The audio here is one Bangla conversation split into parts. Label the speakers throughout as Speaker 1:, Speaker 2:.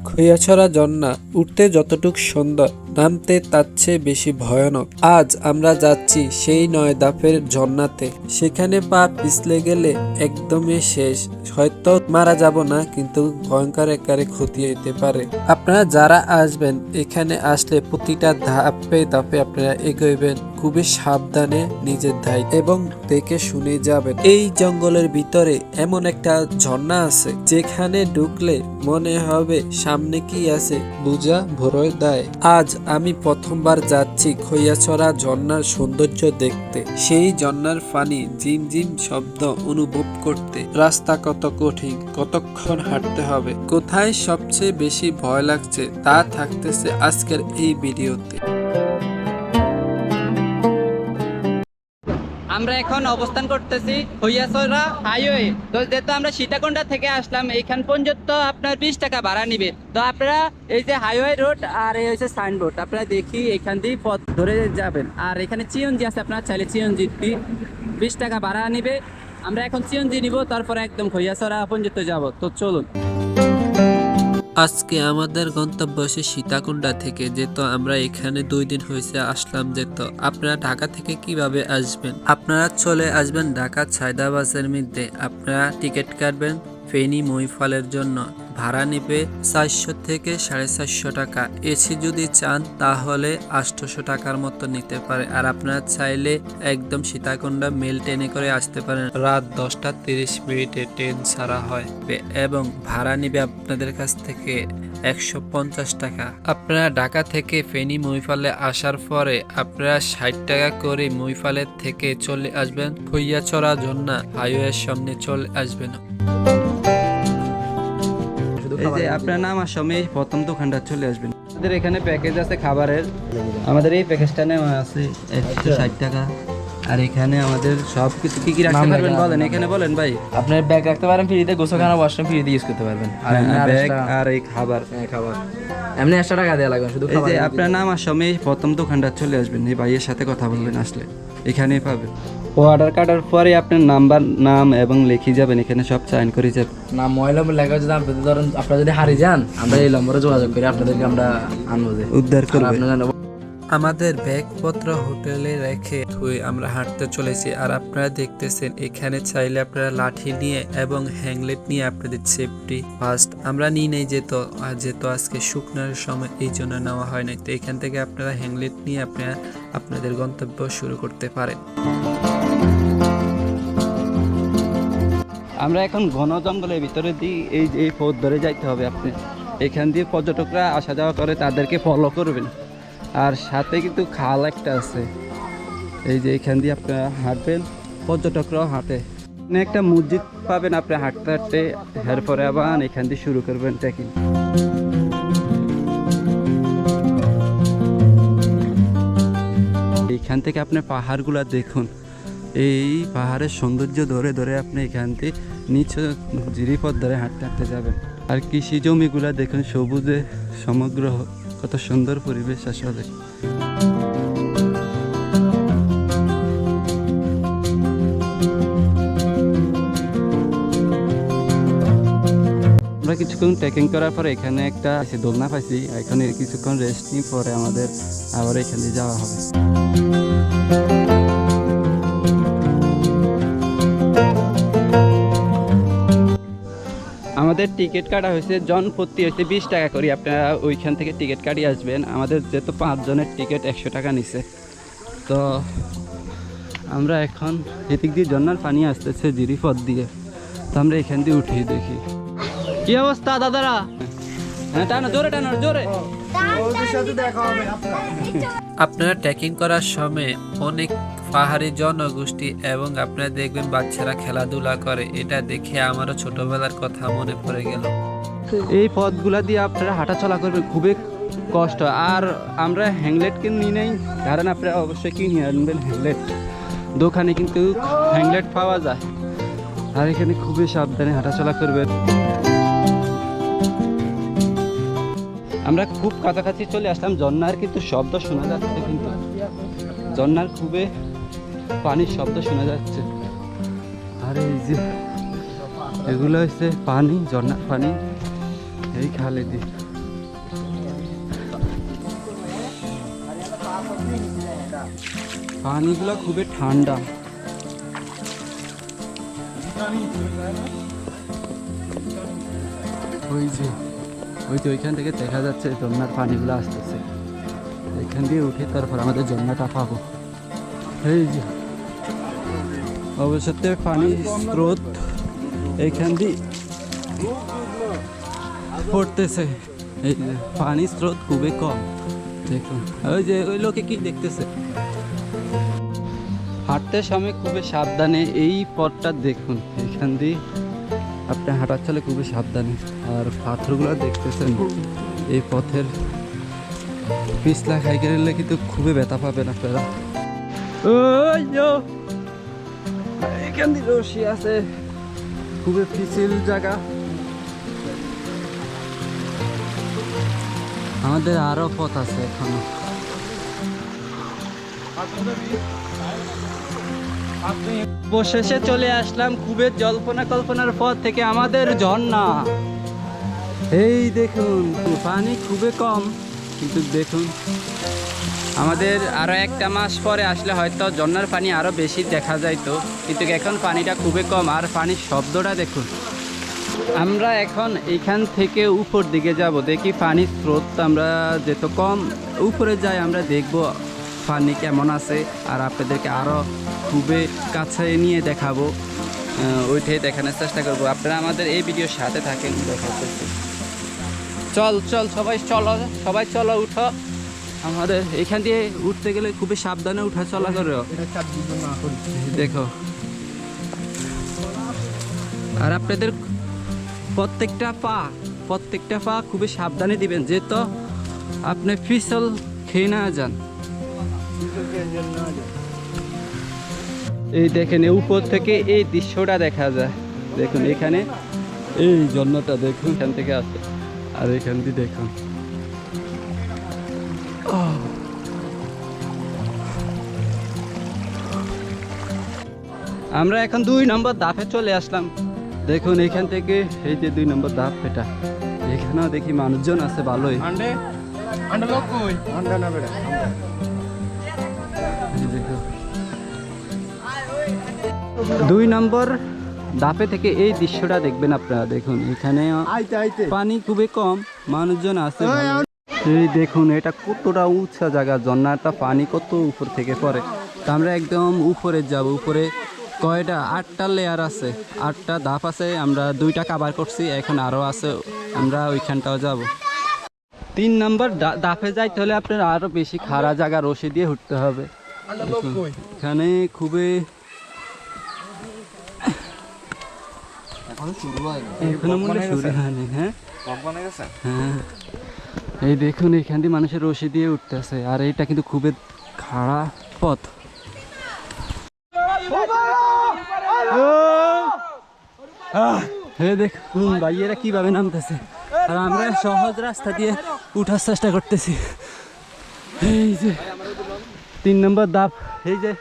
Speaker 1: খৈয়াছড়া ঝর্ণা উঠতে যতটুক সুন্দর, নামতে তার চেয়ে বেশি ভয়ানক। আজ আমরা যাচ্ছি সেই 9 ধাপের ঝর্ণাতে। সেখানে পা পিছলে গেলে একদমই শেষ। হয়তো মারা যাব না, কিন্তু ভয়ঙ্কর আকারে ক্ষতি হতে পারে। আপনারা যারা আসবেন, এখানে আসলে প্রতিটা ধাপে ধাপে আপনারা এগোবেন খুবই সাবধানে, নিজের দায়িত্ব এবং দেখে শুনে যাবেন। এই জঙ্গলের ভিতরে এমন একটা ঝর্ণা আছে যেখানে ঢুকলে মনে হবে সামনে কি আছে বুঝা ভরে দেয়। আজ আমি প্রথমবার যাচ্ছি খৈয়াছড়া ঝর্ণার সৌন্দর্য দেখতে, সেই ঝর্ণার পানি ঝিম ঝিম শব্দ অনুভব করতে। রাস্তা কত কঠিন, কতক্ষণ হাঁটতে হবে, কোথায় সবচেয়ে বেশি ভয় লাগছে তা থাকতেছে আজকের এই ভিডিওতে।
Speaker 2: আমরা এখন অবস্থান করতেছি খৈয়াছড়া হাইওয়ে। তো যেহেতু আমরা সীতাকুণ্ডা থেকে আসলাম, এইখান পর্যন্ত আপনার 20 টাকা ভাড়া নিবে। তো আপনারা এই যে হাইওয়ে রোড আর এই হচ্ছে সাইনবোর্ড, আপনারা দেখি এখান দিয়ে পথ ধরে যাবেন। আর এখানে চিয়নজি আছে, আপনারা চাইলে চিয়নজি 20 টাকা ভাড়া নিবে। আমরা এখন চিয়নজি নিব, তারপরে একদম খৈয়াছড়া পর্যন্ত যাব। তো চলুন।
Speaker 1: আজকে আমাদের গন্তব্য হচ্ছে সীতাকুণ্ডা থেকে। যেহেতু আমরা এখানে 2 দিন হয়েছে আসলাম। যেহেতু আপনারা ঢাকা থেকে কিভাবে আসবেন, আপনারা চলে আসবেন ঢাকা ছায়দাবাসের মধ্যে। আপনারা টিকিট কাটবেন ফেনী মহিফলের জন্য। ভাড়া নিবে 400 থেকে 450 টাকা। এসি যদি চান তাহলে 800 টাকার মতো নিতে পারে। আর আপনারা চাইলে একদম সীতাকুণ্ডা মেল ট্রেনে করে আসতে পারেন। রাত 10টা 30 মিনিটে ট্রেন ছাড়া হয় এবং ভাড়া নিবে আপনাদের কাছ থেকে 150 টাকা। আপনারা ঢাকা থেকে ফেনী মহিফালে আসার পরে আপনারা 60 টাকা করে মহিফালের থেকে চলে আসবেন খৈয়াছড়া ঝর্ণা হাইওয়ের সামনে চলে আসবেন।
Speaker 2: এই যে আপনার নাম আর সময় প্রথম দোকানটা চলে আসবেন। আমাদের এখানে প্যাকেজ আছে খাবারের। আমাদের এই প্যাকেজটা নেওয়া আছে 160 টাকা। আর এখানে আমাদের সব কিছু কি কি রাখতে পারবেন বলেন, এখানে বলেন ভাই।
Speaker 3: আপনার ব্যাগ রাখতে পারেন ফ্রিতে, গোসলখানা ওয়াশরুম ফ্রিতে ইউজ করতে পারবেন। আর
Speaker 2: ব্যাগ আর এই খাবার
Speaker 3: এমনি 100 টাকা দেওয়া লাগবে শুধু।
Speaker 2: এই যে আপনার নাম আর সময় প্রথম দোকানটা চলে আসবেন, এই ভাইয়ের সাথে কথা বলবেন, আসলে এখানেই পাবেন। অর্ডার কাটার পরে আপনার নাম এবং লিখে যাবেন, এখানে সব সাইন করে যাবেন।
Speaker 3: না ময়লা লেখা যদি আপনি ধরেন আপনারা যদি হারিয়ে যান, আমরা এই নম্বরে যোগাযোগ করি, আপনাদেরকে আমরা আনবো যে
Speaker 2: উদ্ধার করবেন।
Speaker 1: আমাদের ব্যাগপত্র হোটেলে রেখে আমরা হাঁটতে চলেছি। আর আপনারা দেখতেছেন এখানে চাইলে আপনারা লাঠি নিয়ে এবং হ্যাংলেট নিয়ে আপনাদের সেফটি ফার্স্ট। আমরা নিই নেই যেহেতু আজকে শুকনার সময়, এই জন্য নেওয়া হয় নাই। তো এখান থেকে আপনারা হ্যাংলেট নিয়ে আপনারা আপনাদের গন্তব্য শুরু করতে পারেন।
Speaker 2: আমরা এখন ঘন জঙ্গলের ভিতরে দিয়ে এই পথ ধরে যাইতে হবে। আপনি এখান দিয়ে পর্যটকরা আসা যাওয়া করে, তাদেরকে ফলো করবেন। আর সাথে কিন্তু খাল একটা আছে, এই যে এখান দিয়ে আপনারা হাঁটবেন, পর্যটকরাও হাঁটে। এখানে একটা মসজিদ পাবেন, আপনি হাঁটতে হাঁটতে এরপরে আবার এখান দিয়ে শুরু করবেন ট্রেকিং। এইখান থেকে আপনি পাহাড়গুলা দেখুন, এই পাহাড়ের সৌন্দর্য ধরে ধরে আপনি এখান থেকে নিচে জিরিপথ ধরে হাঁটতে হাঁটতে যাবেন। আর কৃষি জমিগুলা দেখুন, সবুজে সমগ্র, কত সুন্দর পরিবেশ আসলে। আমরা কিছুক্ষণ ট্রেকিং করার পরে এখানে একটা দোলনা পাইছি, এখানে কিছুক্ষণ রেস্ট নিয়ে পরে আমাদের আবার এখান দিয়ে যাওয়া হবে। আমাদের টিকিট কাটা হয়েছে জন প্রতি হয়েছে 20 টাকা করে। আপনারা ওইখান থেকে টিকিট কাটিয়ে আসবেন। আমাদের যেহেতু 5 জনের টিকিট 100 টাকা নিছে। তো আমরা এখন এদিক দিয়ে ঝর্ণার পানি আসতেছে জিরিপথ দিয়ে, তো আমরা এখান দিয়ে উঠেই দেখি। কি অবস্থা দাদারা? হ্যাঁ টানো, জোরে টানো, জোরে।
Speaker 1: আপনারা ট্রেকিং করার সময় অনেক পাহাড়ি জনগোষ্ঠী এবং আপনারা দেখবেন বাচ্চারা খেলাধুলা করে। এটা দেখে আমারও ছোটবেলার কথা মনে পড়ে গেল।
Speaker 2: এই পথগুলা দিয়ে আপনারা হাঁটাচলা করবেন, খুবই কষ্ট। আর আমরা হ্যাংলেট কিনে নেই, কারণ আপনারা অবশ্যই কিনে আনবেন হ্যাংলেট। দোকানে কিন্তু হ্যাংলেট পাওয়া যায়। আর এখানে খুবই সাবধানে হাঁটাচলা করবেন। আমরা খুব কাছাকাছি চলে আসলাম, ঝর্ণার কিন্তু শব্দ শোনা যাচ্ছে, কিন্তু ঝর্ণার খুবই পানির শব্দ শোনা যাচ্ছে। আর এই যে এগুলো হচ্ছে পানি, ঝর্ণার পানি এই খালে দিয়ে পানিগুলো খুবই ঠান্ডা। ওই যে ওইখান থেকে দেখা যাচ্ছে ঝর্ণার পানিগুলো আসতেছে, এখান দিয়ে উঠে তারপর আমাদের ঝর্ণাটা পাবো। এই যে অবশ্যই পানির স্রোত এইখান দিয়ে পড়তেছে। এই যে পানির স্রোত খুবই কম, দেখুন ওই যে ওই লোকে কি দেখতেছে। হাঁটতে সময় খুবই সাবধানে এই পথটা দেখুন, এখান দিয়ে আপনি হাঁটার চলে খুবই সাবধানে। আর পাথরগুলো দেখতেছেন, এই পথের পিছলা খাই গেলে কিন্তু খুবই ব্যথা পাবেন আপনারা। এখান দিয়ে রশি আছে, খুবই পিছিল জায়গা। আমাদের আরো পথ আছে এখনো। অবশেষে চলে আসলাম খুবই জল্পনা কল্পনার পথ থেকে আমাদের ঝর্ণা। এই দেখুন পানি খুবই কম, কিন্তু দেখুন আমাদের আরো একটা মাস পরে আসলে হয়তো ঝর্ণার পানি আরো বেশি দেখা যাইতো, কিন্তু এখন পানিটা খুবই কম। আর পানির শব্দটা দেখুন। আমরা এখন এখান থেকে উপর দিকে যাব, দেখি পানির স্রোত আমরা যেত কম উপরে যাই, আমরা দেখব পানি কেমন আছে। আর আপনাদেরকে আরও খুবই কাছে নিয়ে দেখাবো, ওইটাই দেখানোর চেষ্টা করবো। আপনারা আমাদের এই ভিডিওর সাথে থাকেন, দেখাচ্ছি। চল সবাই চলো উঠো। আমাদের এখান দিয়ে উঠতে গেলে খুবই সাবধানে উঠা চলা করো, দেখো। আর আপনাদের প্রত্যেকটা পা খুবই সাবধানে দিবেন, যেহেতু আপনি পিছল খেয়ে না যান। এই দেখেন উপর থেকে এই দৃশ্যটা দেখা যায়, দেখুন এখানে এই ঝর্ণাটা দেখুন, এখান থেকে আসে। আর এখান দিয়ে দেখুন আমরা এখন 2 নম্বর ধাপে চলে আসলাম। দেখুন এখান থেকে এই যে 2 নম্বর ধাপ, এটা এখানেও দেখি মানুষজন আছে ভালোই। 2 নম্বর ধাপে থেকে এই দৃশ্যটা দেখবেন আপনারা, দেখুন এখানে পানি খুবই কম, মানুষজন আছে। এই দেখুন এটা কতটা উঁচা জায়গা, ঝর্ণাটা পানি কত উপর থেকে পড়ে। তো আমরা একদম উপরে যাব, উপরে কয়টা 8টা লেয়ার আছে, 8টা ধাপ আছে। আমরা 2টা কভার করছি, এখন আরও আছে, আমরা ওইখানটাও যাব। 3 নম্বর ধাপে যাইতে হলে আপনার আরও বেশি খাড়া জায়গা রশি দিয়ে উঠতে হবে। এখানে খুবই এখনো মনে শুরু হয়নি। হ্যাঁ, এই দেখুন এখান দিয়ে মানুষের রশি দিয়ে উঠতেছে, আর এইটা কিন্তু খুবই খাড়া পথ। দেখুন ভাইয়েরা কিভাবে নামতেছে, আর আমরা সহজ রাস্তা দিয়ে উঠার চেষ্টা করতেছি। এই যে 3 নম্বর ধাপ, এই যে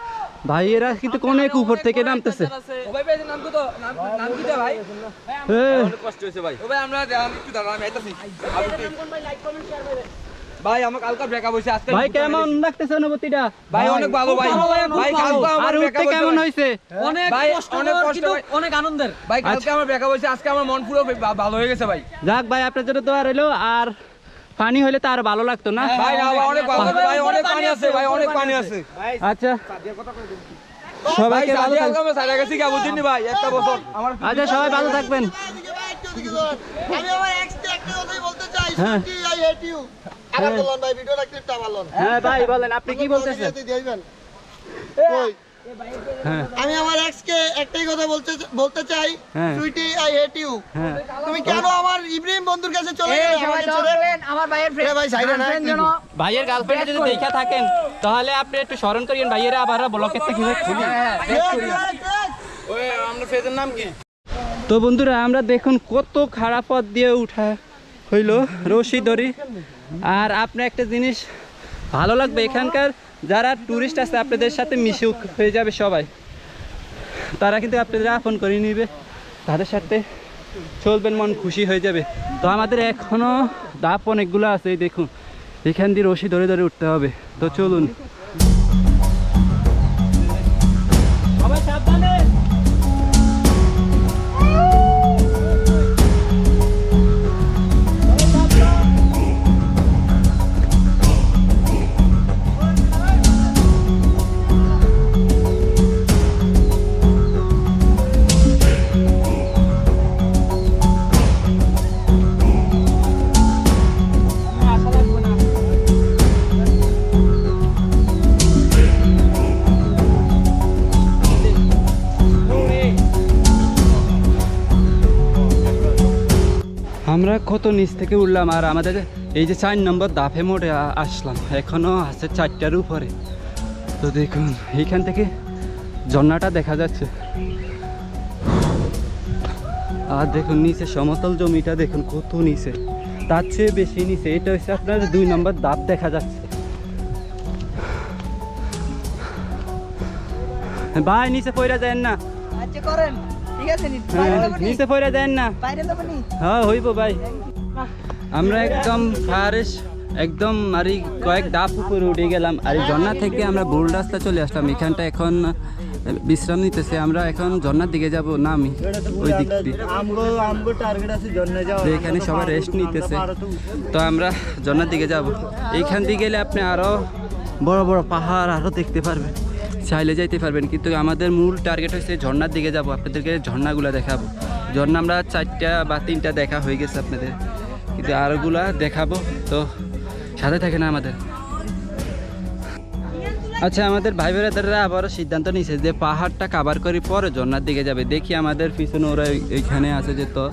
Speaker 2: ভাইয়েরা কিন্তু অনেক উপর থেকে নামতেছে।
Speaker 4: ভাই আমার কালকা ব্রেকআপ হইছে আজকে।
Speaker 2: ভাই কেমন লাগতেছে অনুভূতিটা?
Speaker 4: ভাই অনেক ভালো ভাই। ভাই কালকা আমার ব্রেকআপ
Speaker 2: কেমন হইছে?
Speaker 4: অনেক কষ্ট,
Speaker 3: অনেক আনন্দের।
Speaker 4: ভাই কালকে আমার ব্রেকআপ হইছে, আজকে আমার মন পুরো ভালো হয়ে গেছে ভাই।
Speaker 2: যাক ভাই, আপনার জন্য দোয়া রইলো। আর পানি হইলে তো আর ভালো লাগতো না।
Speaker 4: ভাই না ভাই অনেক ভালো, ভাই অনেক পানি আছে, ভাই অনেক পানি আছে।
Speaker 2: আচ্ছা সবাইকে ভালো থাকবেন।
Speaker 4: আমি সারা গেছি কি বুঝিনি ভাই, একটা বছর আমার।
Speaker 2: আচ্ছা সবাই ভালো থাকবেন।
Speaker 5: আমি আমার এক্স কে একটা কথাই বলতে চাই,
Speaker 2: হ্যাঁ।
Speaker 5: Sweetie I hate you. আবার বলুন ভাই, ভিডিওটা ক্লিপটা ভালো।
Speaker 2: হ্যাঁ ভাই বলেন, আপনি কি বলতেছেন?
Speaker 5: কই
Speaker 2: হ্যাঁ
Speaker 5: আমি আমার এক্স কে একটাই কথা বলতে চাই,
Speaker 2: হ্যাঁ।
Speaker 5: Sweetie I hate you.
Speaker 2: হ্যাঁ
Speaker 5: তুমি কেন আমার ইব্রাহিম বন্ধুর কাছে চলে গেলে? আমাকে ছেড়ে
Speaker 3: আমার ভাইয়ের
Speaker 5: এ ভাই সাইরা না
Speaker 2: ভাইয়ের গার্লফ্রেন্ড যদি দেখা থাকেন তাহলে আপনি একটু স্মরণ করিয়েন, ভাইয়েরা আবার ব্লকের থেকে খুলি।
Speaker 4: ওই আমরা ফেজের নাম কি?
Speaker 2: তো বন্ধুরা আমরা দেখুন কত খারাপ পথ দিয়ে উঠা হইলো রশি দড়ি। আর আপনার একটা জিনিস ভালো লাগবে, এখানকার যারা ট্যুরিস্ট আছে আপনাদের সাথে মিশে হয়ে যাবে সবাই, তারা কিন্তু আপনাদের আপন করে নিবে, তাদের সাথে চলবেন, মন খুশি হয়ে যাবে। তো আমাদের এখনও ধাপ অনেকগুলো আছে, এই দেখুন এখান দিয়ে রশি ধরে ধরে উঠতে হবে। তো চলুন। আমরা কত নিচ থেকে উঠলাম, আর আমাদের এই যে 4 নম্বর দাফে মোড়ে আসলাম, এখনো আছে 4টার উপরে। তো দেখুন এইখান থেকে ঝর্ণাটা দেখা যাচ্ছে, আর দেখুন নিচে সমতল জমিটা দেখুন কত নিচে, তার চেয়ে বেশি নিচে। এটা হচ্ছে আপনার 2 নম্বর দাপ দেখা যাচ্ছে। ভাই নিচে পড়ে যায় না,
Speaker 5: আচ্ছা করেন, ঠিক আছে নি
Speaker 2: নিচে পড়ে যায় না।
Speaker 5: বাইরে দেব নি।
Speaker 2: হ্যাঁ হইব ভাই। আমরা একদম ফারেশ, একদম আর এই কয়েক ধাপ উপরে উঠে গেলাম, আর এই ঝর্ণা থেকে আমরা ভুল রাস্তা চলে আসলাম। এখানটা এখন বিশ্রাম নিতেছে, আমরা এখন ঝর্ণার দিকে যাব না, আমি ওই দিক দিয়ে। তো এখানে সবাই রেস্ট নিতেছে, তো আমরা ঝর্ণার দিকে যাব। এইখান দিয়ে গেলে আপনি আরো বড় বড় পাহাড় আরো দেখতে পারবেন, চাইলে যাইতে পারবেন। কিন্তু আমাদের মূল টার্গেট হচ্ছে ঝর্ণার দিকে যাব, আপনাদেরকে ঝর্ণাগুলো দেখাবো। ঝর্ণা আমরা 4টা বা 3টা দেখা হয়ে গেছে আপনাদের, কিন্তু আরোগুলা দেখাবো, তো সাথে থাকেন আমাদের। আচ্ছা, আমাদের ভাই বোনেরা আবারও সিদ্ধান্ত নিয়েছে যে পাহাড়টা কাভার করে পরে ঝর্ণার দিকে যাবে। দেখি আমাদের পিছনে ওরা এইখানে আছে যে, তো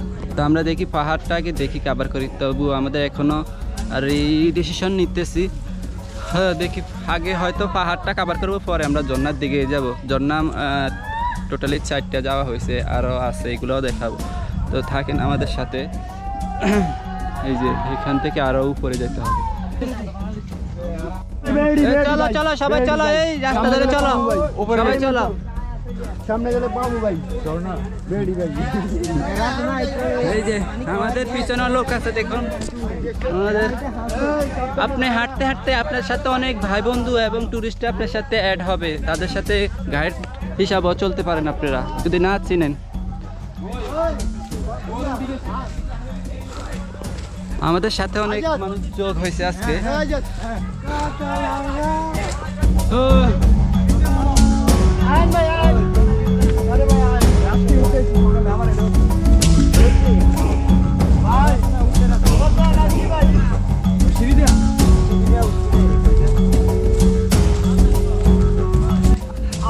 Speaker 2: আমরা দেখি পাহাড়টাকে দেখি কাভার করি। তবু আমাদের এখনও আর এই ডিসিশন নিতেছি। হ্যাঁ দেখি, আগে হয়তো পাহাড়টা কাভার করবো, পরে আমরা ঝর্ণার দিকে যাব। ঝর্ণা টোটালি 4টা যাওয়া হয়েছে, আরও আছে, এগুলোও দেখাবো। তো থাকেন আমাদের সাথে। এই যে এখান থেকে আরও উপরে যেতে হবে। চলো চলো সবাই চলো, এই রাস্তা ধরে চলো, সবাই চলো।
Speaker 4: সামনে গেলে বাবু ভাই ঝর্ণা বেড়ি ভাই।
Speaker 2: এই যে আমাদের পিছনে লোক আছে দেখুন আমাদের। আপনি হাঁটতে হাঁটতে আপনার সাথে অনেক ভাই বন্ধু এবং টুরিস্ট আপনার সাথে অ্যাড হবে, তাদের সাথে গাইড হিসাবেও চলতে পারেন আপনারা যদি না চিনেন। আমাদের সাথে অনেক মানুষ যোগ হয়েছে আজকে।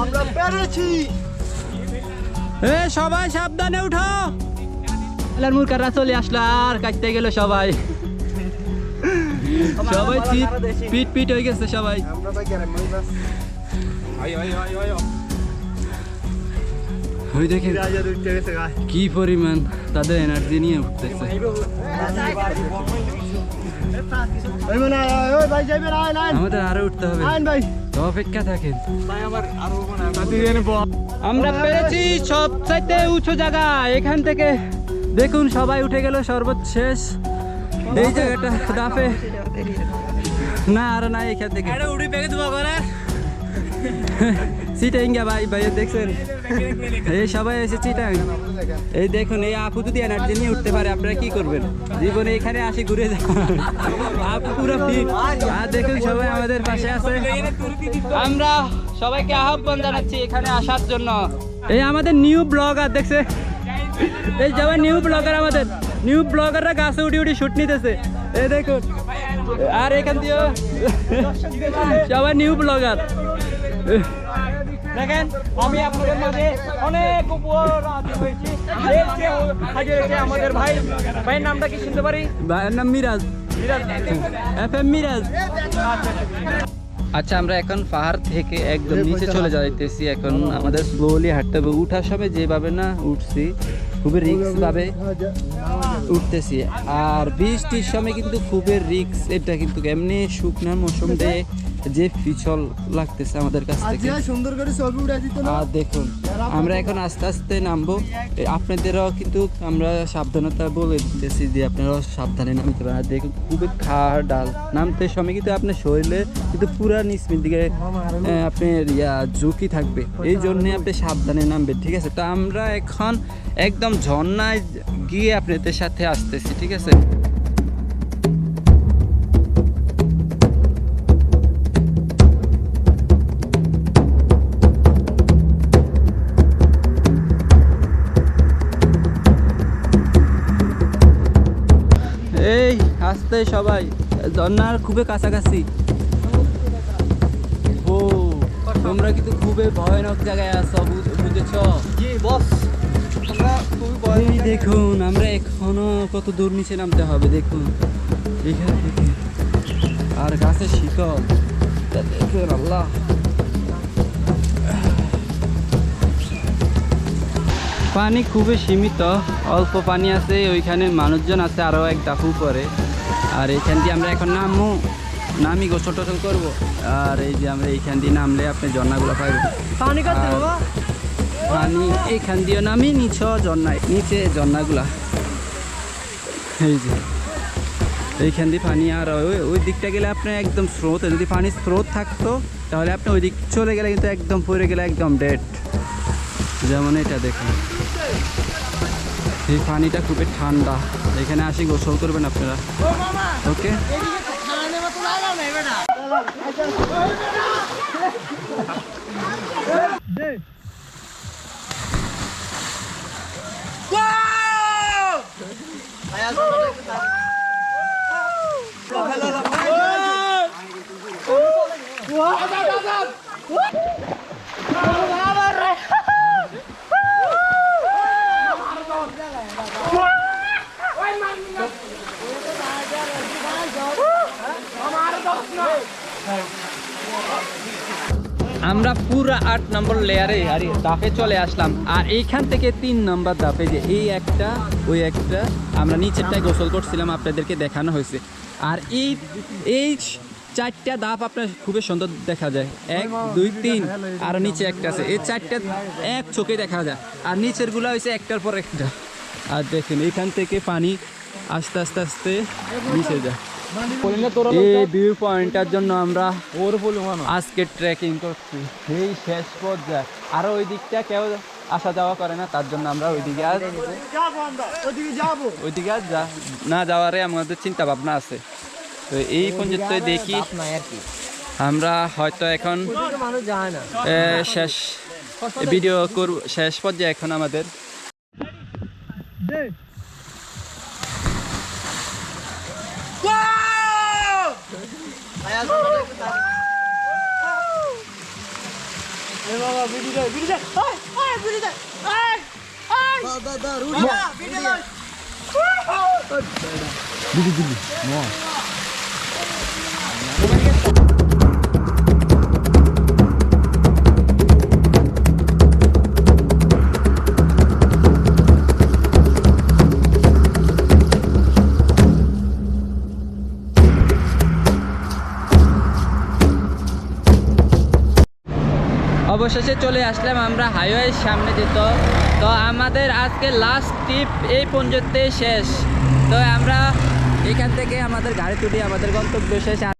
Speaker 4: আমরা পেরেছি।
Speaker 2: সবাই সাবধানে উঠো। মুরকাররা চলে আসলো, আর কাটতে গেল সবাই, সবাই পিট পিট হয়ে গেছে সবাই। ওই দেখেন কি পরিমাণ তাদের এনার্জি নিয়ে উঠতেছে। আমাদের আরো উঠতে হবে, তো অপেক্ষা থাকেন। আমরা পেরেছি সবচাইতে উঁচু জায়গা। এখান থেকে দেখুন সবাই উঠে গেল সর্বশেষ এই জায়গাটা দাফে। না আর না, এখান থেকে চিটাঙ্গা ভাই ভাই দেখছেন, এই সবাই এসে চিটাং। এই দেখুন, এই আপু যদি এনার্জি নিয়ে উঠতে পারে, আপনারা কি করবেন? জীবনে এখানে আসি ঘুরে যান, আপু পুরো ফিট। আর দেখুন সবাই আমাদের পাশে আছে, আমরা সবাইকে আহ্বান জানাচ্ছি এখানে আসার জন্য। এই আমাদের নিউ ব্লগার দেখছে, এই সবাই নিউ ব্লগার, আমাদের নিউ ব্লগাররা গাছে উঠি উঠি শুট নিতেছে, এই দেখুন। আর এখান দিয়ে সবাই নিউ ব্লগার।
Speaker 4: দেখেন, আমি আপনাদের মাঝে অনেক উপহার হয়েছি। আমাদের ভাইয়ের নামটা কি শুনতে পারি?
Speaker 2: ভাইয়ের নাম মিরাজ, FM মিরাজ। আচ্ছা, আমরা এখন পাহাড় থেকে একদম নিচে চলে যাইতেছি। এখন আমাদের স্লোলি হাঁটতে হবে। উঠার সময় যেভাবে না উঠছি, খুবই রিস্ক ভাবে উঠতেছি। আর বৃষ্টির সময় কিন্তু খুবই রিস্ক, এটা কিন্তু এমনি শুকনার মৌসুম দিয়ে যে পিছল লাগতেছে আমাদের কাছ থেকে।
Speaker 5: সুন্দর করে ছবি উঠে দিত না।
Speaker 2: আর দেখুন আমরা এখন আস্তে আস্তে নামবো, আপনাদেরও কিন্তু আমরা সাবধানতা বলে দিতেছি যে আপনারাও সাবধানে নামতে পারেন। আর দেখুন খুবই খাড় ডাল, নামতে সময় কিন্তু আপনার শরীরে কিন্তু পুরা নিচের দিকে আপনার ঝুঁকি থাকবে, এই জন্যে আপনি সাবধানে নামবেন, ঠিক আছে? তো আমরা এখন একদম ঝর্ণায় গিয়ে আপনাদের সাথে আসতেছি, ঠিক আছে? এই আসতে সবাই, ঝর্ণার খুবই কাছাকাছি। ও তোমরা কিন্তু খুবই ভয়ানক জায়গায় আছো, বুঝেছ?
Speaker 4: জি বস, আমরা খুবই ভয়।
Speaker 2: এই দেখুন আমরা এখনো কত দূর নিচে নামতে হবে, দেখুন এখান থেকে। আর গাছের শিকড় তা দেখুন, আল্লাহ। পানি খুবই সীমিত, অল্প পানি আছে, ওইখানে মানুষজন আছে আরও এক দাফু করে। আর এইখান দিয়ে আমরা এখন নামি গোসল টোসল করবো। আর এই যে আমরা এইখান দিয়ে নামলে আপনি ঝর্ণাগুলো পাইবেন।
Speaker 5: পানি কত বাবা?
Speaker 2: পানি এইখান দিয়ে নামি নিচে ঝর্ণাগুলা, এই যে এইখান দিয়ে পানি। আর ওই দিকটা গেলে আপনি একদম স্রোত, যদি পানির স্রোত থাকতো তাহলে আপনি ওই দিক চলে গেলে কিন্তু একদম পড়ে গেলে একদম ডেড। যেমন এটা দেখুন, এই পানিটা খুবই ঠান্ডা, এখানে আসি গোসল করবেন আপনারা, ওকে? আমরা পুরো 8 নম্বর লেয়ারে আর ধাপে চলে আসলাম। আর এইখান থেকে 3 নম্বর ধাপে, যে এই একটা ওই একটা, আমরা নিচেরটায় গোসল করছিলাম, আপনাদেরকে দেখানো হয়েছে। আর এই 4টা ধাপ আপনার খুবই সুন্দর দেখা যায়, 1 2 3, আর নিচে একটা আছে, এই 4টা এক চোখে দেখা যায়। আর নিচের গুলা হয়েছে একটার পর একটা। আর দেখেন এইখান থেকে পানি আস্তে আস্তে আস্তে নিচে যায়। এই ভিউ পয়েন্টটার জন্য আমরা আজকে ট্রেকিং করছি, এই শেষ পর্যায়ে। আর ওই দিকটা কেউ আসা যাওয়া করে না, তার জন্য আমরা ওইদিকে আর না যাওয়ারে আমাদের চিন্তা ভাবনা আছে। তো এই পর্যন্ত দেখি আমরা হয়তো এখন শেষ ভিডিও করব, শেষ পর্যায়ে এখন আমাদের। অবশেষে চলে আসলাম আমরা হাইওয়ের সামনে যেত। তো আমাদের আজকে লাস্ট ট্রিপ এই পর্যন্তই শেষ। তো আমরা এখান থেকে আমাদের গাড়ি তুলি, আমাদের গন্তব্য শেষ।